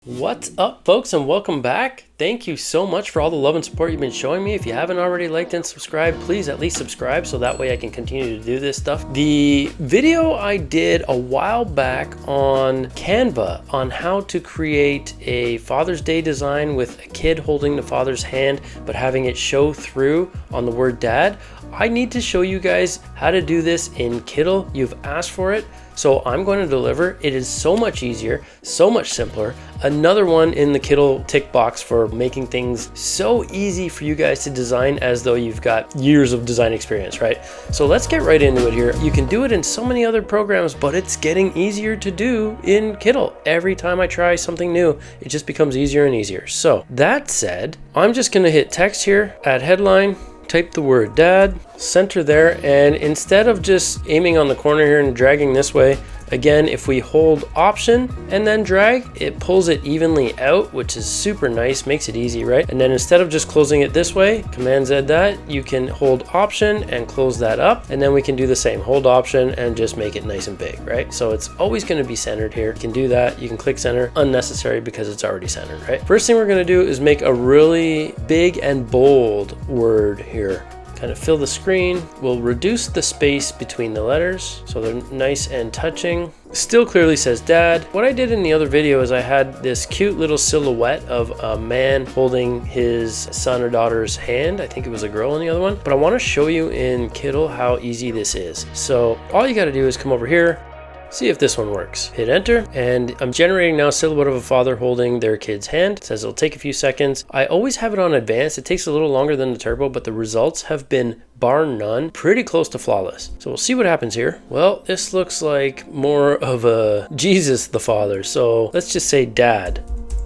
What's up, folks, and welcome back. Thank you so much for all the love and support you've been showing me. If you haven't already liked and subscribed, please at least subscribe so that way I can continue to do this stuff. The video I did a while back on Canva on how to create a Father's Day design with a kid holding the father's hand but having it show through on the word dad. I need to show you guys how to do this in Kittl. You've asked for it, so I'm going to deliver. It is so much easier, so much simpler. Another one in the Kittl tick box for making things so easy for you guys to design as though you've got years of design experience, right? So let's get right into it here. You can do it in so many other programs, but it's getting easier to do in Kittl. Every time I try something new, it just becomes easier and easier. So that said, I'm just gonna hit text here, add headline, type the word dad, center there, and instead of just aiming on the corner here and dragging this way, again, if we hold option and then drag, it pulls it evenly out, which is super nice, makes it easy, right? And then instead of just closing it this way, Command Z that, you can hold option and close that up, and then we can do the same, hold option and just make it nice and big, right? So it's always gonna be centered here. You can do that, you can click center, unnecessary because it's already centered, right? First thing we're gonna do is make a really big and bold word here. Kind of fill the screen. We'll reduce the space between the letters so they're nice and touching. Still clearly says dad. What I did in the other video is I had this cute little silhouette of a man holding his son or daughter's hand. I think it was a girl in the other one, but I want to show you in Kittl how easy this is. So all you got to do is come over here, see if this one works. Hit enter, and I'm generating now a silhouette of a father holding their kid's hand. It says it'll take a few seconds. I always have it on advanced. It takes a little longer than the turbo, but the results have been, bar none, pretty close to flawless. So we'll see what happens here. Well, this looks like more of a Jesus the Father. So let's just say dad.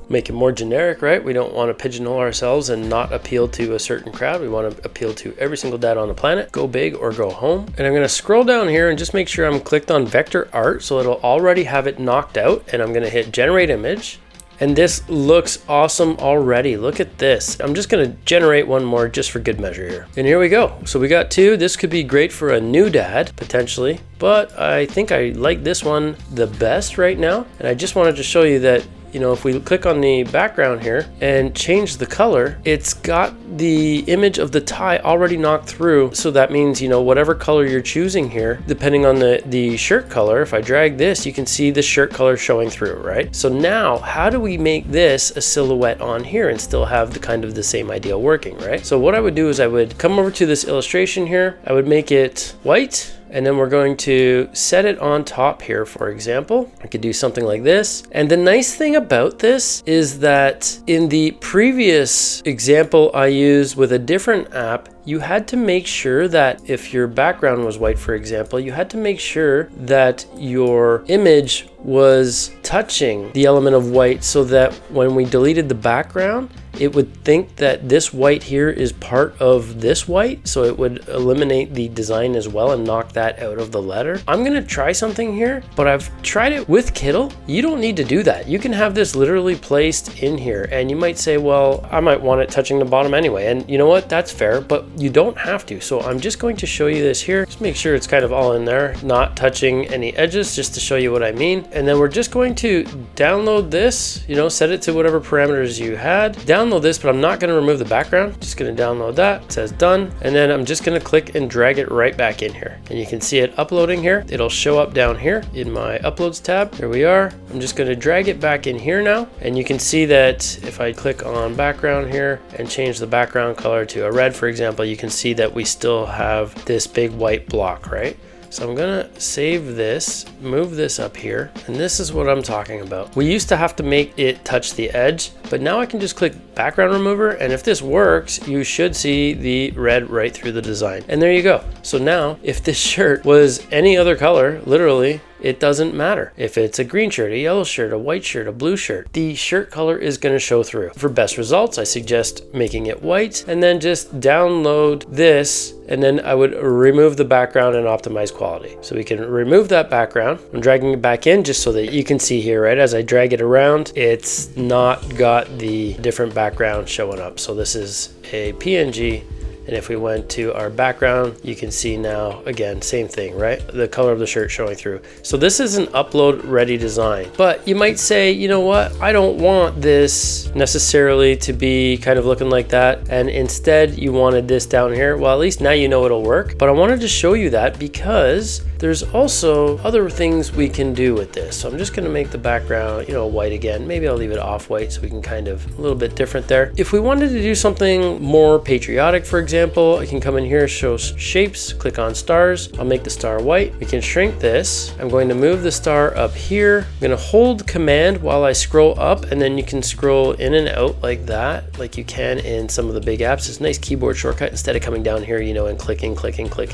Make it more generic, right? We don't want to pigeonhole ourselves and not appeal to a certain crowd. We want to appeal to every single dad on the planet. Go big or go home. And I'm going to scroll down here and just make sure I'm clicked on vector art so it'll already have it knocked out. And I'm going to hit generate image. And this looks awesome already. Look at this. I'm just gonna generate one more just for good measure here. And here we go. So we got two. This could be great for a new dad, potentially, but I think I like this one the best right now. And I just wanted to show you that, you know, if we click on the background here and change the color, it's got the image of the tie already knocked through. So that means, you know, whatever color you're choosing here, depending on the shirt color, if I drag this, you can see the shirt color showing through, right? So now, how do we make this a silhouette on here and still have the kind of the same idea working, right? So what I would do is I would come over to this illustration here. I would make it white. And then we're going to set it on top here, for example. I could do something like this. And the nice thing about this is that in the previous example I used with a different app, you had to make sure that if your background was white, for example, you had to make sure that your image was touching the element of white so that when we deleted the background, it would think that this white here is part of this white, so it would eliminate the design as well and knock that out of the letter. I'm gonna try something here, but I've tried it with Kittl. You don't need to do that. You can have this literally placed in here, and you might say, well, I might want it touching the bottom anyway, and you know what, that's fair, but you don't have to. So I'm just going to show you this here. Just make sure it's kind of all in there, not touching any edges, just to show you what I mean. And then we're just going to download this, you know, set it to whatever parameters you had. Download this, but I'm not going to remove the background. Just going to download that. It says done. And then I'm just going to click and drag it right back in here. And you can see it uploading here. It'll show up down here in my uploads tab. Here we are. I'm just going to drag it back in here now. And you can see that if I click on background here and change the background color to a red, for example, you can see that we still have this big white block, right? So I'm gonna save this, move this up here, and this is what I'm talking about. We used to have to make it touch the edge, but now I can just click background remover, and if this works, you should see the red right through the design. And there you go. So now, if this shirt was any other color, literally, it doesn't matter. If it's a green shirt, a yellow shirt, a white shirt, a blue shirt, the shirt color is going to show through. For best results, I suggest making it white and then just download this, and then I would remove the background and optimize quality. So we can remove that background. I'm dragging it back in just so that you can see here, right? As I drag it around, it's not got the different background showing up. So this is a PNG And if we went to our background, you can see now, again, same thing, right? The color of the shirt showing through. So this is an upload ready design, but you might say, you know what? I don't want this necessarily to be kind of looking like that. And instead you wanted this down here. Well, at least now you know it'll work, but I wanted to show you that because there's also other things we can do with this. So I'm just going to make the background, you know, white again. Maybe I'll leave it off white so we can kind of a little bit different there. If we wanted to do something more patriotic, for example, I can come in here, show shapes, click on stars. I'll make the star white. We can shrink this. I'm going to move the star up here. I'm going to hold command while I scroll up, and then you can scroll in and out like that, like you can in some of the big apps. It's a nice keyboard shortcut instead of coming down here, you know, and clicking,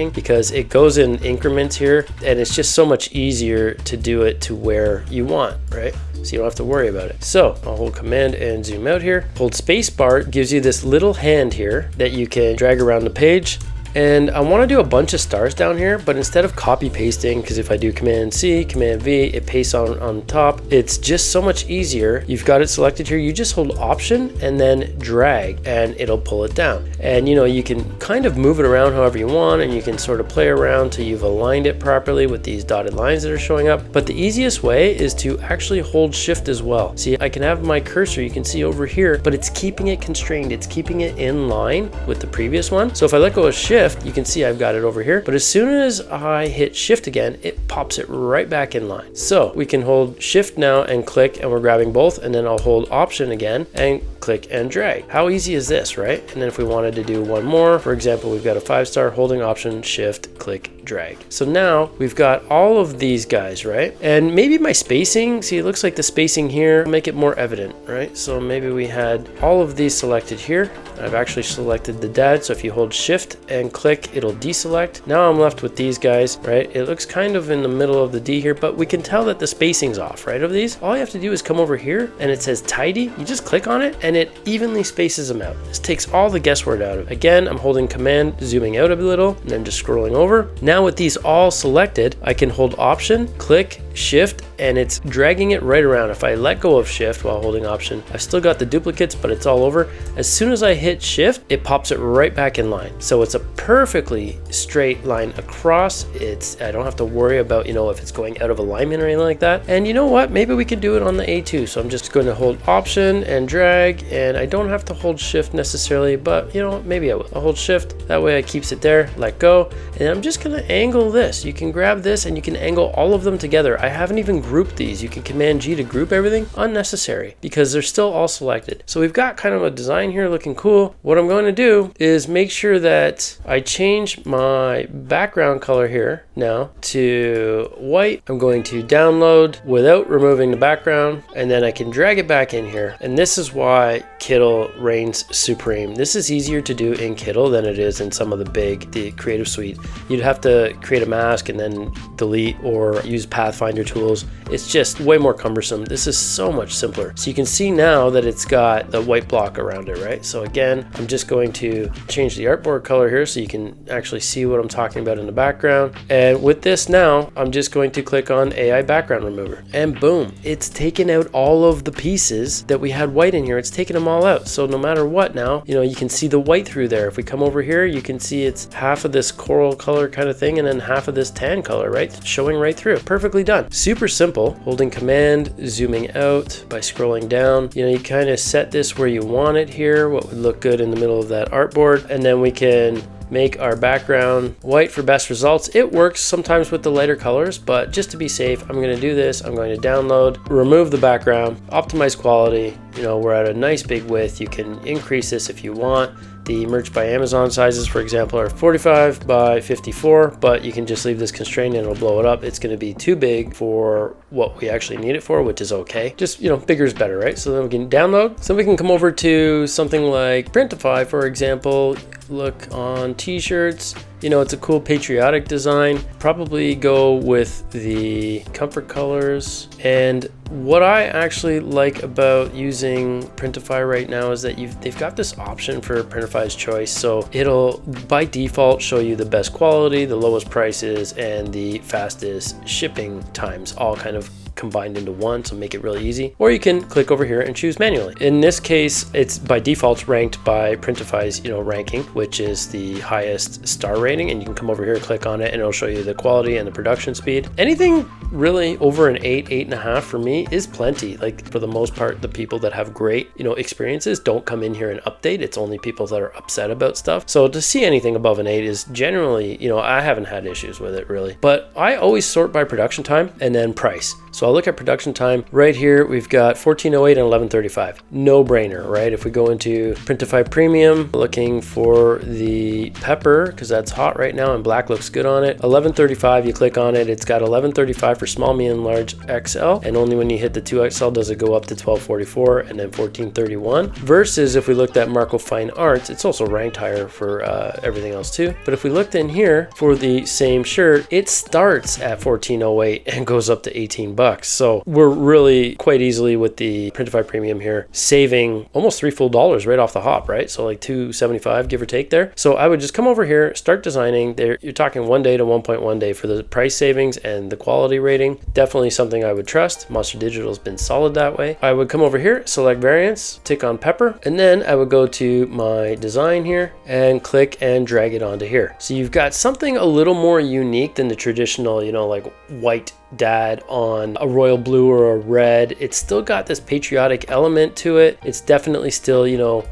because it goes in increments here, and it's just so much easier to do it to where you want, right? So you don't have to worry about it. So I'll hold command and zoom out here. Hold space bar gives you this little hand here that you can drag around the page. And I want to do a bunch of stars down here, but instead of copy pasting, because if I do command C, command V, it pastes on top. It's just so much easier. You've got it selected here. You just hold option and then drag and it'll pull it down. And you know, you can kind of move it around however you want, and you can sort of play around till you've aligned it properly with these dotted lines that are showing up. But the easiest way is to actually hold shift as well. See, I can have my cursor, you can see over here, but it's keeping it constrained. It's keeping it in line with the previous one. So if I let go of shift, you can see I've got it over here, but as soon as I hit shift again, it pops it right back in line. So we can hold shift now and click, and we're grabbing both, and then I'll hold option again and click and drag. How easy is this, right? And then if we wanted to do one more, for example, we've got a 5-star, holding option, shift, click, drag. So now we've got all of these guys, right? And maybe my spacing, see, it looks like the spacing here, make it more evident, right? So maybe we had all of these selected here. I've actually selected the dad, so if you hold shift and click, it'll deselect. Now I'm left with these guys, right? It looks kind of in the middle of the D here, but we can tell that the spacing's off, right, of these. All you have to do is come over here and it says tidy. You just click on it and it evenly spaces them out. This takes all the guesswork out of it. Again, I'm holding command, zooming out a little, and then just scrolling over. Now with these all selected, I can hold option, click, shift, and it's dragging it right around. If I let go of shift while holding option, I've still got the duplicates, but it's all over. As soon as I hit shift, it pops it right back in line. So it's a perfectly straight line across. I don't have to worry about, you know, if it's going out of alignment or anything like that. And you know what? Maybe we can do it on the A2. So I'm just going to hold option and drag, and I don't have to hold shift necessarily, but you know, maybe I will. I'll hold shift. That way it keeps it there, let go. And I'm just going to angle this. You can grab this and you can angle all of them together. I haven't even grouped these. You can command G to group everything. Unnecessary, because they're still all selected. So we've got kind of a design here looking cool. What I'm going to do is make sure that I change my background color here now to white. I'm going to download without removing the background, and then I can drag it back in here. And this is why Kittl reigns supreme. This is easier to do in Kittl than it is in some of the Creative Suite. You'd have to create a mask and then delete or use Pathfinder tools. It's just way more cumbersome. This is so much simpler. So you can see now that it's got the white block around it, right? So again, I'm just going to change the artboard color here so you can actually see what I'm talking about in the background. And with this now, I'm just going to click on AI background remover, and boom, it's taken out all of the pieces that we had white in here. It's taken them all out. So no matter what now, you know, you can see the white through there. If we come over here, you can see it's half of this coral color kind of thing and then half of this tan color, right? It's showing right through. Perfectly done. Super simple. Holding command, zooming out by scrolling down. You know, you kind of set this where you want it here, what would look good in the middle of that artboard, and then we can make our background white for best results. It works sometimes with the lighter colors, but just to be safe, I'm going to do this. I'm going to download, remove the background, optimize quality. You know, we're at a nice big width. You can increase this if you want. The Merch by Amazon sizes, for example, are 45 by 54, but you can just leave this constrained and it'll blow it up. It's going to be too big for what we actually need it for, which is okay. Just, you know, bigger is better, right? So then we can download. So we can come over to something like Printify, for example. Look on t-shirts. You know, it's a cool patriotic design. Probably go with the comfort colors. And what I actually like about using Printify right now is that they've got this option for Printify's choice. So it'll by default show you the best quality, the lowest prices, and the fastest shipping times, all kind of combined into one, so make it really easy. Or you can click over here and choose manually. In this case, it's by default ranked by Printify's, ranking, which is the highest star rating. And you can come over here, click on it, and it'll show you the quality and the production speed. Anything really over an 8, 8.5 for me is plenty. Like for the most part, the people that have great, experiences don't come in here and update. It's only people that are upset about stuff. So to see anything above an 8 is generally, I haven't had issues with it really. But I always sort by production time and then price. So I'll look at production time. Right here, we've got 1408 and 1135. No brainer, right? If we go into Printify Premium, looking for the pepper, because that's hot right now and black looks good on it. 1135, you click on it. It's got 1135 for small, medium, large, XL. And only when you hit the 2XL does it go up to 1244 and then 1431. Versus if we looked at Marco Fine Arts, it's also ranked higher for everything else too. But if we looked in here for the same shirt, it starts at 1408 and goes up to 18 bucks. So we're really quite easily with the Printify Premium here, saving almost $3 full right off the hop, right? So like $2.75 give or take there. So I would just come over here, start designing there. You're talking 1 day to 1.1 day for the price savings and the quality rating. Definitely something I would trust. Monster Digital has been solid that way. I would come over here, select variants, tick on pepper, and then I would go to my design here and click and drag it onto here. So you've got something a little more unique than the traditional, like white dad on a royal blue or a red. It's still got this patriotic element to it. It's definitely still,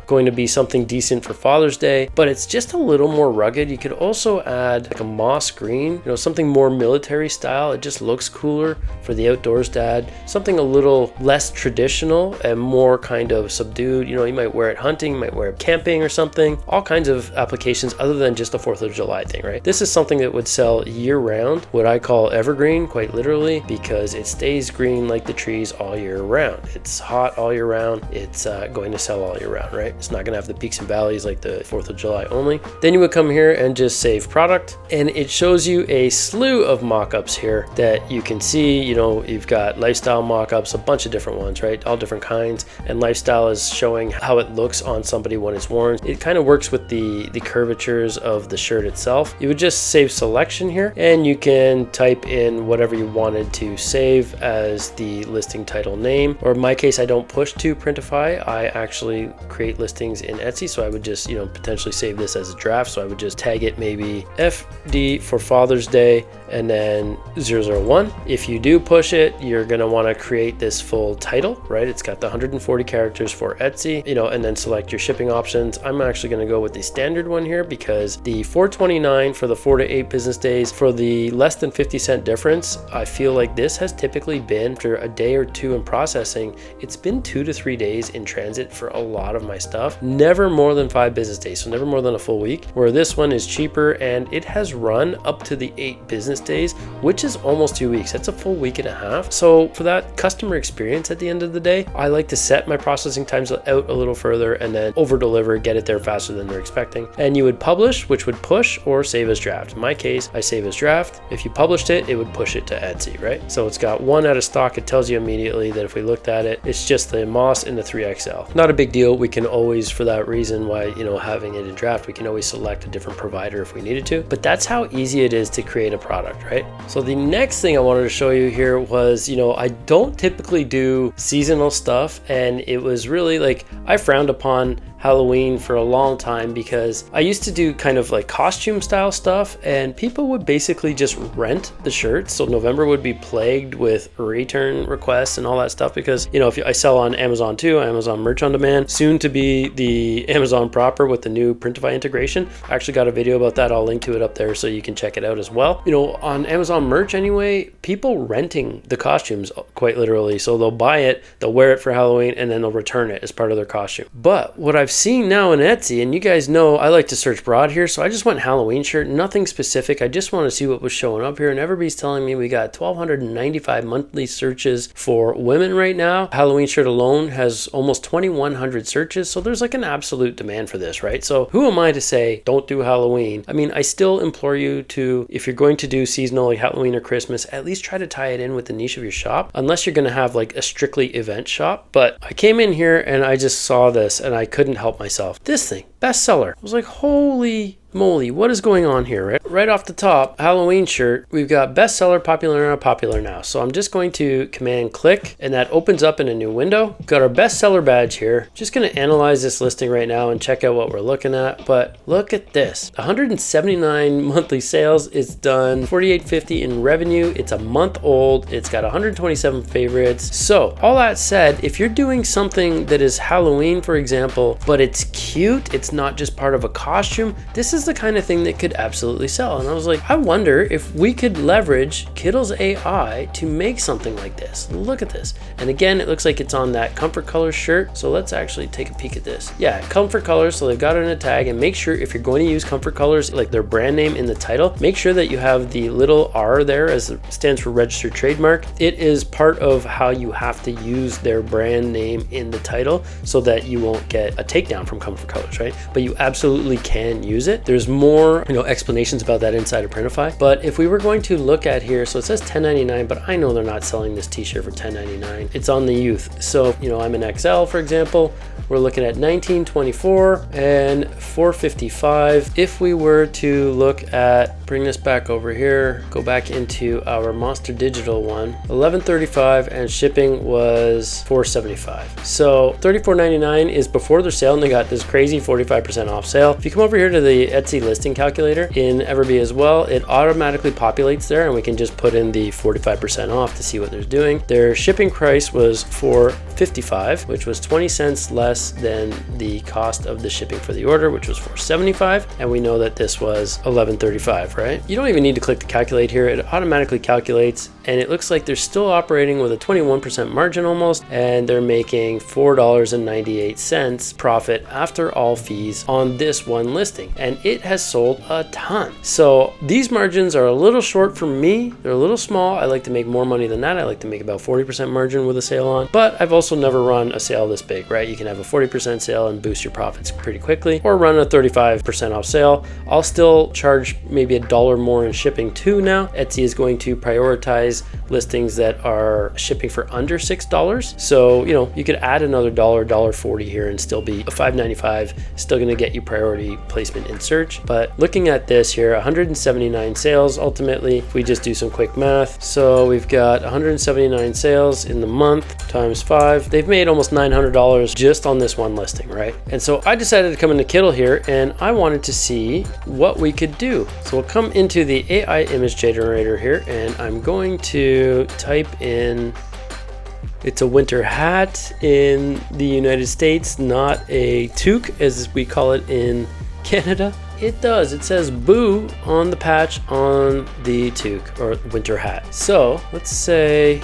going to be something decent for Father's Day, but it's just a little more rugged. You could also add like a moss green, something more military style. It just looks cooler for the outdoors dad. Something a little less traditional and more kind of subdued. You might wear it hunting, you might wear it camping or something. All kinds of applications other than just a 4th of July thing, right? This is something that would sell year round, what I call evergreen, quite literally, because it stays green like the trees all year round. It's hot all year round. It's going to sell all year round, right? It's not going to have the peaks and valleys like the 4th of July only. Then you would come here and just save product, and it shows you a slew of mock-ups here that you can see. You've got lifestyle mock-ups, a bunch of different ones, right? All different kinds, and lifestyle is showing how it looks on somebody when it's worn. It kind of works with the curvatures of the shirt itself. You would just save selection here, and you can type in whatever you wanted to save as the listing title name. Or in my case, I don't push to Printify. I actually create listings in Etsy, so I would just potentially save this as a draft. So I would just tag it maybe FD for Father's Day and then 001. If you do push it, you're going to want to create this full title, right? It's got the 140 characters for Etsy, and then select your shipping options. I'm actually going to go with the standard one here because the $4.29 for the 4 to 8 business days, for the less than 50-cent difference, I feel like this has typically been, after a day or two in processing, it's been 2 to 3 days in transit for a lot of my stuff. Never more than 5 business days, so never more than a full week, where this one is cheaper and it has run up to the 8 business days, which is almost 2 weeks. That's a full week and a half. So for that customer experience at the end of the day, I like to set my processing times out a little further and then over deliver, get it there faster than they're expecting. And you would publish, which would push or save as draft. In my case, I save as draft. If you published it, it would push it to Etsy, right? So it's got 1 out of stock. It tells you immediately that if we looked at it, it's just the Moss in the 3XL. Not a big deal. We can always, for that reason why, having it in draft, we can always select a different provider if we needed to, but that's how easy it is to create a product, right? So the next thing I wanted to show you here was, I don't typically do seasonal stuff, and it was really like, I frowned upon Halloween for a long time because I used to do kind of like costume style stuff, and people would basically just rent the shirts. So November would be plagued with return requests and all that stuff because, if I sell on Amazon too, Amazon Merch on Demand, soon to be the Amazon proper with the new Printify integration. I actually got a video about that. I'll link to it up there so you can check it out as well. On Amazon Merch anyway, people renting the costumes quite literally. So they'll buy it, they'll wear it for Halloween, and then they'll return it as part of their costume. But what I've seen now in Etsy, and you guys know I like to search broad here, so I just went Halloween shirt, nothing specific. I just want to see what was showing up here, and everybody's telling me we got 1,295 monthly searches for women right now. Halloween shirt alone has almost 2,100 searches, so there's like an absolute demand for this, right? So who am I to say don't do Halloween? I mean, I still implore you to, if you're going to do seasonal like Halloween or Christmas, at least try to tie it in with the niche of your shop, unless you're going to have like a strictly event shop. But I came in here and I just saw this and I couldn't help myself. This thing, bestseller. I was like, holy moly, what is going on here, right? Right off the top, Halloween shirt, we've got bestseller, popular now, popular now. So I'm just going to command click, and that opens up in a new window. We've got our bestseller badge here. Just going to analyze this listing right now and check out what we're looking at. But look at this, 179 monthly sales. It's done $48.50 in revenue. It's a month old. It's got 127 favorites. So all that said, if you're doing something that is Halloween, for example, but it's cute, it's not just part of a costume, this is the kind of thing that could absolutely sell. And I was like, I wonder if we could leverage Kittl's AI to make something like this. Look at this. And again, it looks like it's on that comfort color shirt. So let's actually take a peek at this. Yeah, comfort colors. So they've got it in a tag, and make sure if you're going to use comfort colors, like their brand name in the title, make sure that you have the little R there, as it stands for registered trademark. It is part of how you have to use their brand name in the title so that you won't get a takedown from comfort colors, right? But you absolutely can use it. There's more, explanations about that inside of Printify. But if we were going to look at here, so it says $10.99, but I know they're not selling this t-shirt for $10.99. It's on the youth. So, I'm an XL, for example. We're looking at $19.24 and $4.55. If we were to look at, bring this back over here, go back into our Monster Digital one, $11.35, and shipping was $4.75. So $34.99 is before their sale, and they got this crazy 45% off sale. If you come over here to the Etsy listing calculator in Everbee as well, it automatically populates there, and we can just put in the 45% off to see what they're doing. Their shipping price was $4.55, which was 20 cents less than the cost of the shipping for the order, which was $4.75. And we know that this was $11.35, right? You don't even need to click the calculate here. It automatically calculates, and it looks like they're still operating with a 21% margin almost, and they're making $4.98 profit after all fees on this one listing, and it has sold a ton. So these margins are a little short for me. They're a little small. I like to make more money than that. I like to make about 40% margin with a sale on, but I've also never run a sale this big, right? You can have a 40% sale and boost your profits pretty quickly, or run a 35% off sale. I'll still charge maybe $1 more in shipping too now. Etsy is going to prioritize listings that are shipping for under $6. So, you could add another $1.40 here and still be a $5.95, still going to get you priority placement in search. But looking at this here, 179 sales ultimately, if we just do some quick math. So we've got 179 sales in the month times 5. They've made almost $900 just on this one listing, right? And so I decided to come into Kittl here, and I wanted to see what we could do. So we'll come into the AI image generator here, and I'm going to type in, it's a winter hat in the United States, not a toque as we call it in Canada. It does. It says boo on the patch on the toque or winter hat. So let's say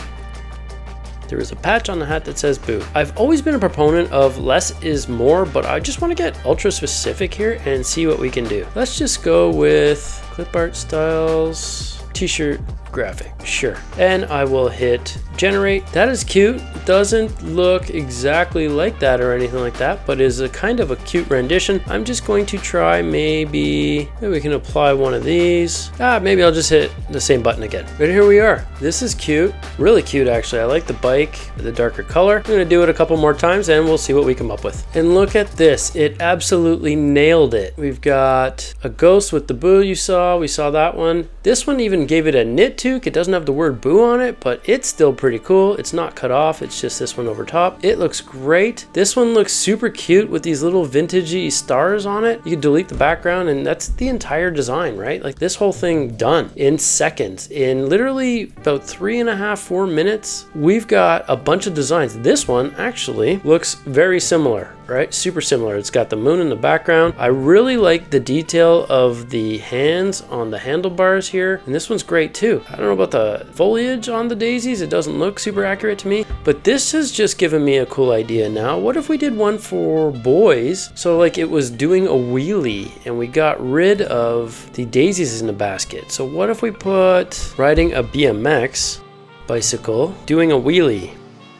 there is a patch on the hat that says boo. I've always been a proponent of less is more, but I just want to get ultra specific here and see what we can do. Let's just go with clip art styles, t-shirt graphic, sure. And I will hit generate. That is cute. It doesn't look exactly like that or anything like that, but is a kind of a cute rendition. I'm just going to try maybe we can apply one of these. Maybe I'll just hit the same button again. But here we are. This is cute, really cute actually. I like the bike, the darker color. I'm gonna do it a couple more times and we'll see what we come up with. And look at this, it absolutely nailed it. We've got a ghost with the boo you saw. We saw that one. This one even gave it a knit toque. It doesn't have the word boo on it, but it's still pretty cool. It's not cut off. It's just this one over top. It looks great. This one looks super cute with these little vintagey stars on it. You can delete the background and that's the entire design, right? Like this whole thing done in seconds. In literally about 3.5, 4 minutes, we've got a bunch of designs. This one actually looks very similar, right? Super similar. It's got the moon in the background. I really like the detail of the hands on the handlebars here. And this one's great too. I don't know about the foliage on the daisies. It doesn't look super accurate to me, but this has just given me a cool idea now. What if we did one for boys? So like it was doing a wheelie and we got rid of the daisies in the basket. So what if we put riding a BMX bicycle, doing a wheelie?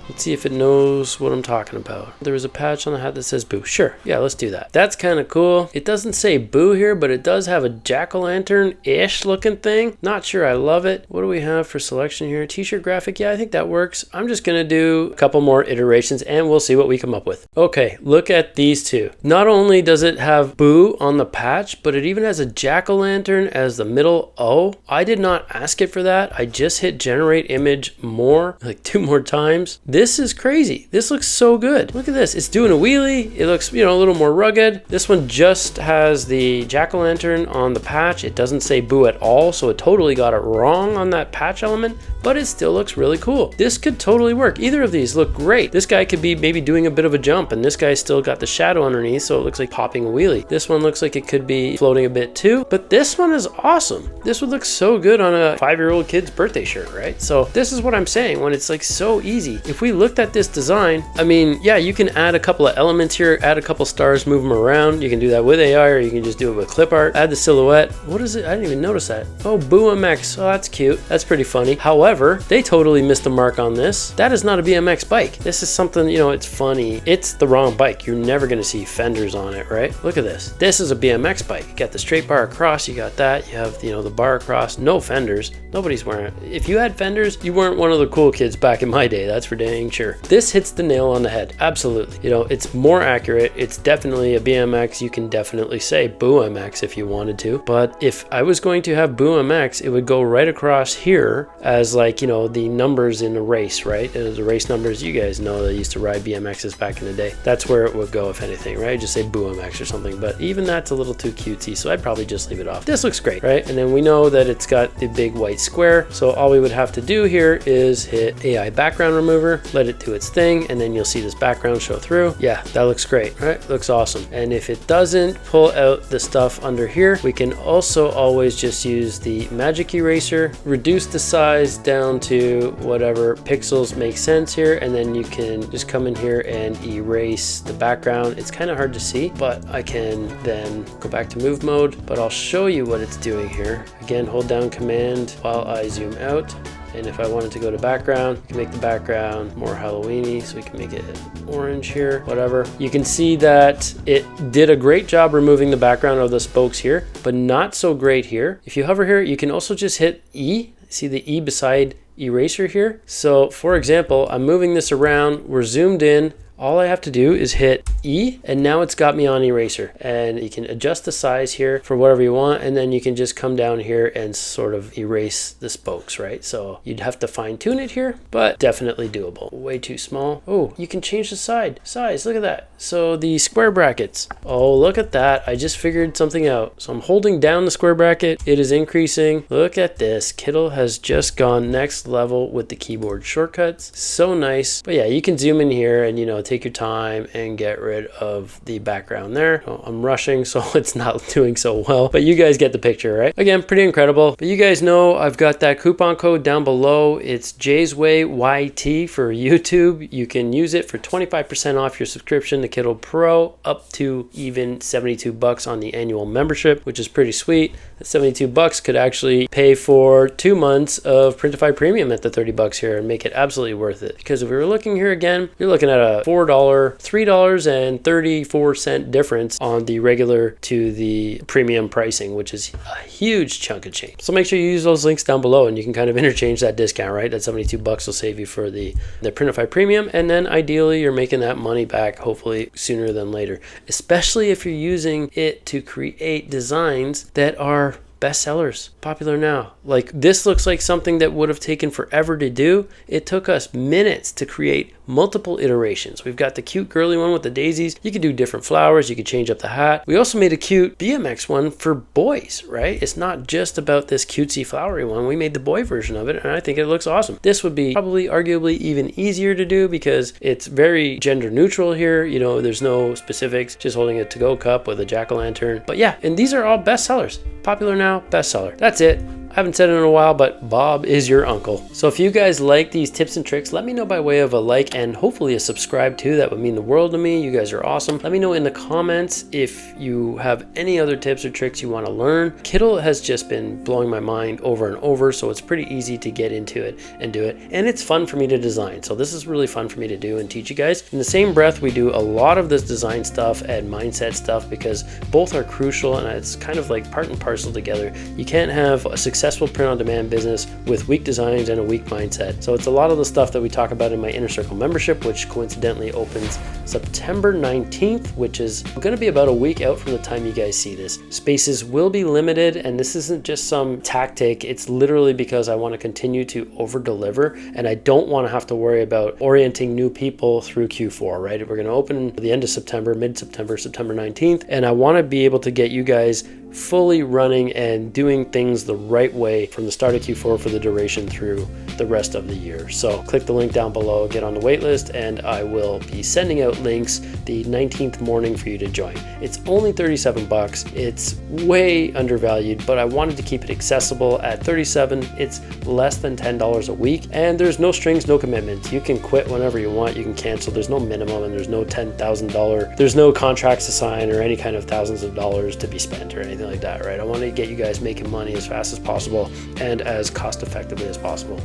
Let's see if it knows what I'm talking about. There was a patch on the hat that says boo. Sure, yeah, let's do that. That's kind of cool. It doesn't say boo here, but it does have a jack-o'-lantern-ish looking thing. Not sure I love it. What do we have for selection here? T-shirt graphic, yeah, I think that works. I'm just gonna do a couple more iterations and we'll see what we come up with. Okay, look at these two. Not only does it have boo on the patch, but it even has a jack-o'-lantern as the middle O. I did not ask it for that. I just hit generate image more, like 2 more times. This is crazy. This looks so good. Look at this. It's doing a wheelie. It looks, you know, a little more rugged. This one just has the jack-o'-lantern on the patch. It doesn't say boo at all, so it totally got it wrong on that patch element, but it still looks really cool. This could totally work. Either of these look great. This guy could be maybe doing a bit of a jump, and this guy's still got the shadow underneath, so it looks like popping a wheelie. This one looks like it could be floating a bit too, but this one is awesome. This would look so good on a 5-year-old kid's birthday shirt, right? So this is what I'm saying when it's like so easy. If we looked at this design, I mean, yeah, you can add a couple of elements here, add a couple stars, move them around. You can do that with AI, or you can just do it with clip art. Add the silhouette. What is it? I didn't even notice that. Oh, Boo MX. Oh, that's cute. That's pretty funny. However, they totally missed the mark on this. That is not a BMX bike. This is something, you know, it's funny. It's the wrong bike. You're never going to see fenders on it, right? Look at this. This is a BMX bike. You got the straight bar across. You got that. You have, you know, the bar across. No fenders. Nobody's wearing it. If you had fenders, you weren't one of the cool kids back in my day. That's for dang sure. This hits the nail on the head. Absolutely. You know, it's more accurate. It's definitely a BMX. You can definitely say Boo MX if you wanted to. But if I was going to have Boo MX, it would go right across here as, like, you know, the numbers in a race, right? The race numbers, you guys know they used to ride BMXs back in the day. That's where it would go, if anything, right? Just say Boo MX or something. But even that's a little too cutesy, so I'd probably just leave it off. This looks great, right? And then we know that it's got the big white square. So all we would have to do here is hit AI background remover, let it do its thing, and then you'll see this background show through. Yeah, that looks great, right? Looks awesome. And if it doesn't pull out the stuff under here, we can also always just use the magic eraser, reduce the size down to whatever pixels make sense here, and then you can just come in here and erase the background. It's kind of hard to see, but I can then go back to move mode, but I'll show you what it's doing here. Again, hold down command while I zoom out. And if I wanted to go to background, you can make the background more Halloween-y, so we can make it orange here, whatever. You can see that it did a great job removing the background of the spokes here, but not so great here. If you hover here, you can also just hit E. See the E beside eraser here? So for example, I'm moving this around, we're zoomed in. All I have to do is hit E, and now it's got me on eraser, and you can adjust the size here for whatever you want, and then you can just come down here and sort of erase the spokes, right? So you'd have to fine tune it here, but definitely doable. Way too small. Oh, you can change the size. Look at that. So the square brackets. Oh, look at that. I just figured something out. So I'm holding down the square bracket. It is increasing. Look at this. Kittl has just gone next level with the keyboard shortcuts. So nice. But yeah, you can zoom in here and, you know, take your time and get rid of the background there. Oh, I'm rushing, so it's not doing so well, but you guys get the picture, right? Again, pretty incredible. But you guys know I've got that coupon code down below. It's Jay'sWay YT for YouTube. You can use it for 25% off your subscription to Kittl Pro, up to even $72 on the annual membership, which is pretty sweet. That $72 could actually pay for 2 months of Printify Premium at the $30 here and make it absolutely worth it. Because if we were looking here again, you're looking at a $3.34 difference on the regular to the premium pricing, which is a huge chunk of change. So make sure you use those links down below, and you can kind of interchange that discount, right? That $72 will save you for the Printify Premium, and then ideally you're making that money back hopefully sooner than later, especially if you're using it to create designs that are bestsellers, popular now. Like this looks like something that would have taken forever to do. It took us minutes to create multiple iterations. We've got the cute girly one with the daisies. You could do different flowers. You could change up the hat. We also made a cute BMX one for boys, right? It's not just about this cutesy flowery one. We made the boy version of it, and I think it looks awesome. This would be probably arguably even easier to do because it's very gender neutral here. You know, there's no specifics, just holding a to-go cup with a jack-o'-lantern. But yeah, and these are all bestsellers. Popular now, bestseller. That's it. haven't said it in a while, but Bob is your uncle. So if you guys like these tips and tricks, let me know by way of a like and hopefully a subscribe too. That would mean the world to me. You guys are awesome. Let me know in the comments if you have any other tips or tricks you want to learn. Kittl has just been blowing my mind over and over, so it's pretty easy to get into it and do it. And it's fun for me to design. So this is really fun for me to do and teach you guys. In the same breath, we do a lot of this design stuff and mindset stuff because both are crucial and it's kind of like part and parcel together. You can't have a successful print-on-demand business with weak designs and a weak mindset. So it's a lot of the stuff that we talk about in my Inner Circle membership, which coincidentally opens September 19th, which is going to be about a week out from the time you guys see this. Spaces will be limited, and this isn't just some tactic. It's literally because I want to continue to over-deliver, and I don't want to have to worry about orienting new people through Q4, right? We're going to open at the end of September, mid-September, September 19th, and I want to be able to get you guys fully running and doing things the right way from the start of Q4 for the duration through the rest of the year. So click the link down below, get on the wait list, and I will be sending out links the 19th morning for you to join. It's only 37 bucks. It's way undervalued, but I wanted to keep it accessible at 37. It's less than $10 a week, and there's no strings, no commitment. You can quit whenever you want, you can cancel. There's no minimum, and there's no $10,000. There's no contracts to sign or any kind of thousands of dollars to be spent or anything like that, right? I want to get you guys making money as fast as possible and as cost effectively as possible.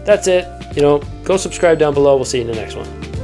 That's it. Go subscribe down below. We'll see you in the next one.